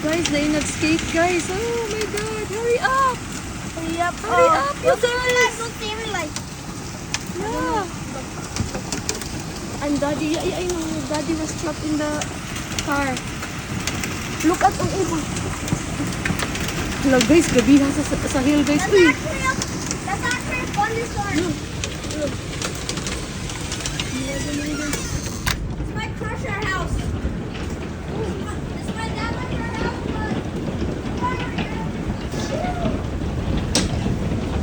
Guys, they nag-skate, guys. Oh my God, hurry up! Hurry up. Hurry up, you guys! Don't see me like. Yeah. And Daddy, I know, Daddy was trapped in the car. Look at the iba. Hello guys, gabi na sa hill guys. Uy! That's actually a funny story. Look. It's my crusher house. It's my dad crusher house.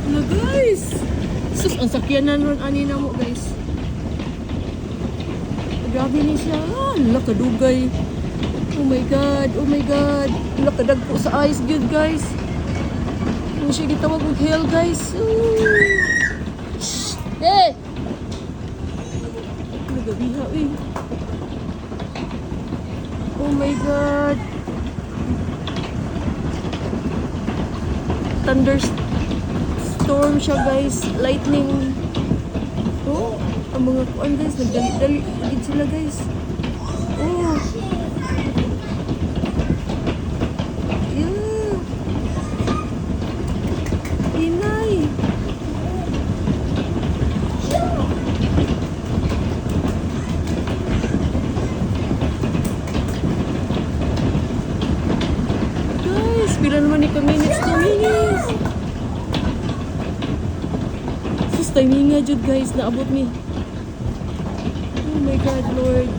Hello guys! Sus, ang sakyanan ron anina mo guys. Grabe ni siya. Ah, kadugay. Oh my God, oh my God. Kadagpo sa ice good guys. Ano siya gitawag og hell guys. Shh! Hey! Nagabiha eh. Oh my God. Thunderstorm siya guys. Lightning. Oh, ang mga kuan guys, nagdali-dali agad sila guys. Oh. Yeah. Inay. Guys, pila naman ni ka-minutes, 2 minutes. Sus, timing nga jud guys, naabot mi. Oh my God, Lord.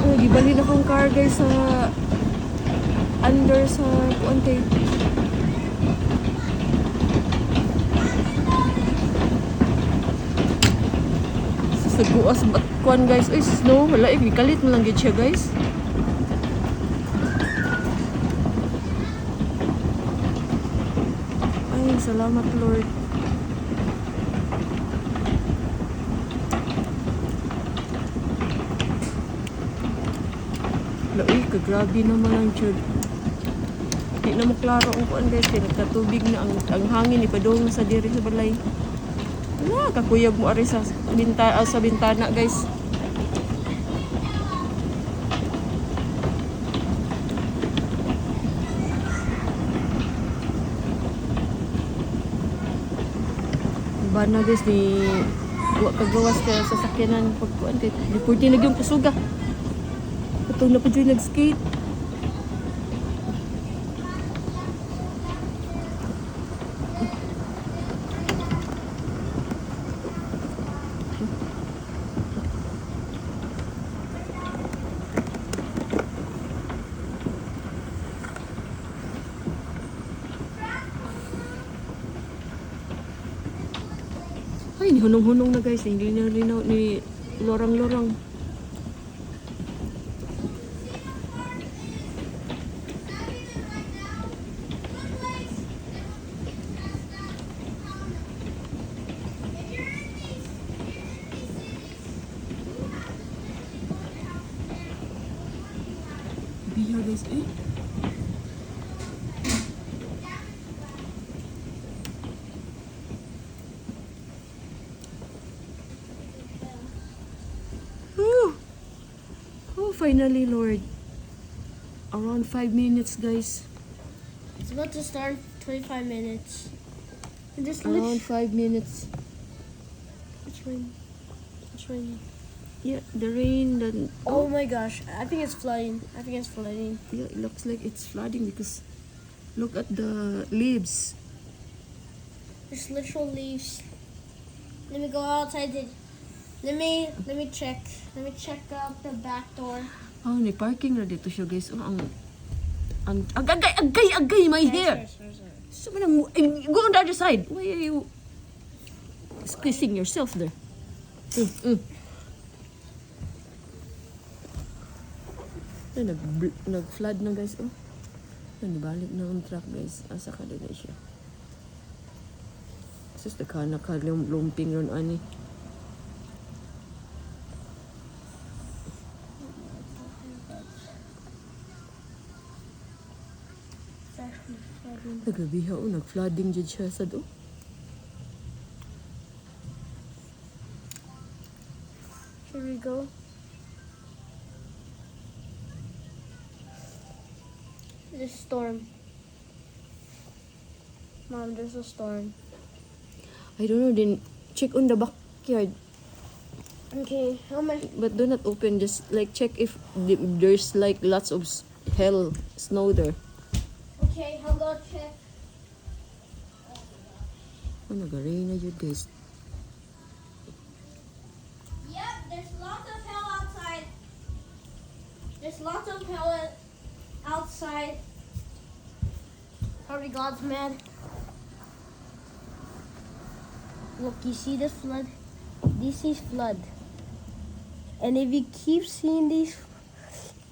Oh, gibalhin akong car guys sa under sa kuante. Sa guas bat kuan guys. Ay, snow, wala eh, kalit mo lang gid siya guys. Ay, salamat Lord. Uy, kagrabe naman ang tiyod. Hindi na maklaro ang kuan guys. Nagkatubig na ang hangin. Ipadong na sa diri sa balay. Wala, kakuyog mo ari sa bintana guys. Bana guys ni wa kagawas kaya sa sakyanan pagkuan kay di pwede na gyud kusuga. Ito na pa dyan nag-skate. Ay, ni hunong-hunong na guys. Hindi na linaw ni lorang-lorang. Biya guys eh. Oh, finally Lord. Around 5 minutes guys. It's about to start 25 minutes. And just Around 5 minutes. It's raining. It's raining. Yeah, the rain. Oh my gosh. I think it's flooding. I think it's flooding. Yeah, it looks like it's flooding because look at the leaves. There's literal leaves. Let me go outside. Let me check. Let me check out the back door. Oh, may parking na dito siya guys. Oh, ang agay my hair. Sorry. So, go on the other side. Why are you squeezing yourself there? Ay, nag-flood na guys. Oh. Nabalik na ang truck guys. Asa ka na siya. Sus, nakalumping ron ani. Nagabiha o, nag-flooding dyan siya sa do. Here we go. There's a storm. Mom, there's a storm. I don't know, then check on the backyard. Okay, how much? But do not open, just like check if there's like lots of snow there. Okay, I'll go check. Oh, nag-rain na yun, guys. Yep, there's lots of hail outside. There's lots of hail outside. Probably God's mad. Look, you see this flood? This is flood. And if you keep seeing these,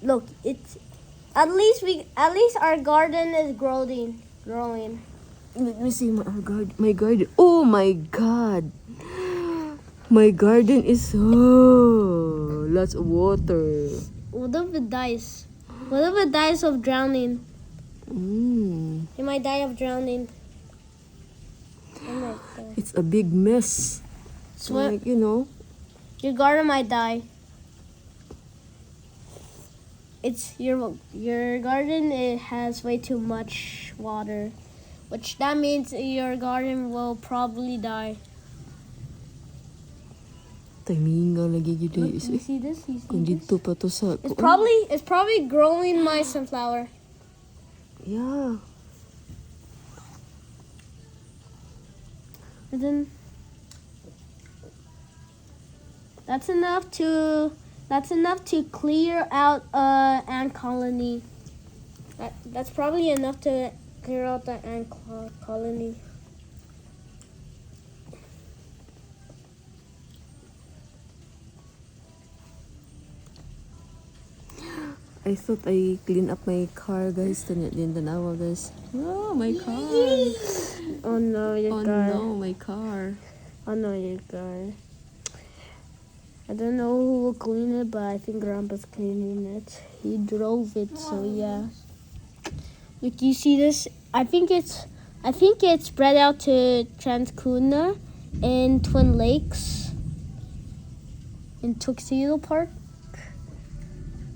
look, it's at least our garden is growing. Let me see my garden. Oh my God. My garden is lots of water. What if it dies? What if it dies of drowning? It might die of drowning. It might die. It's a big mess. Like, you know. Your garden might die. It's your garden. It has way too much water, which that means your garden will probably die. Timinga lagi gid Look, is. you see this? You see Kung this? dito pa to sa. It's probably growing my sunflower. Yeah. And then that's enough to clear out ant colony. That's probably enough to clear out the ant colony. I thought I clean up my car, guys. Din tanawa, guys. Oh, my car. Oh no, your Oh car. no, my car. Oh no, your car. I don't know who will clean it, but I think Grandpa's cleaning it. He drove it, so yeah. Look, you see this? I think it's spread out to Transcuna and Twin Lakes in Tuxedo Park.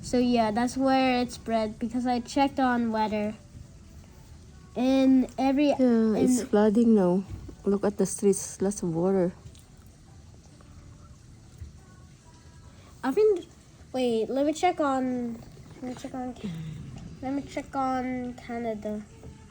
So yeah, that's where it's spread because I checked on weather. And It's flooding now. Look at the streets, lots of water. I think. Wait, let me check on Canada.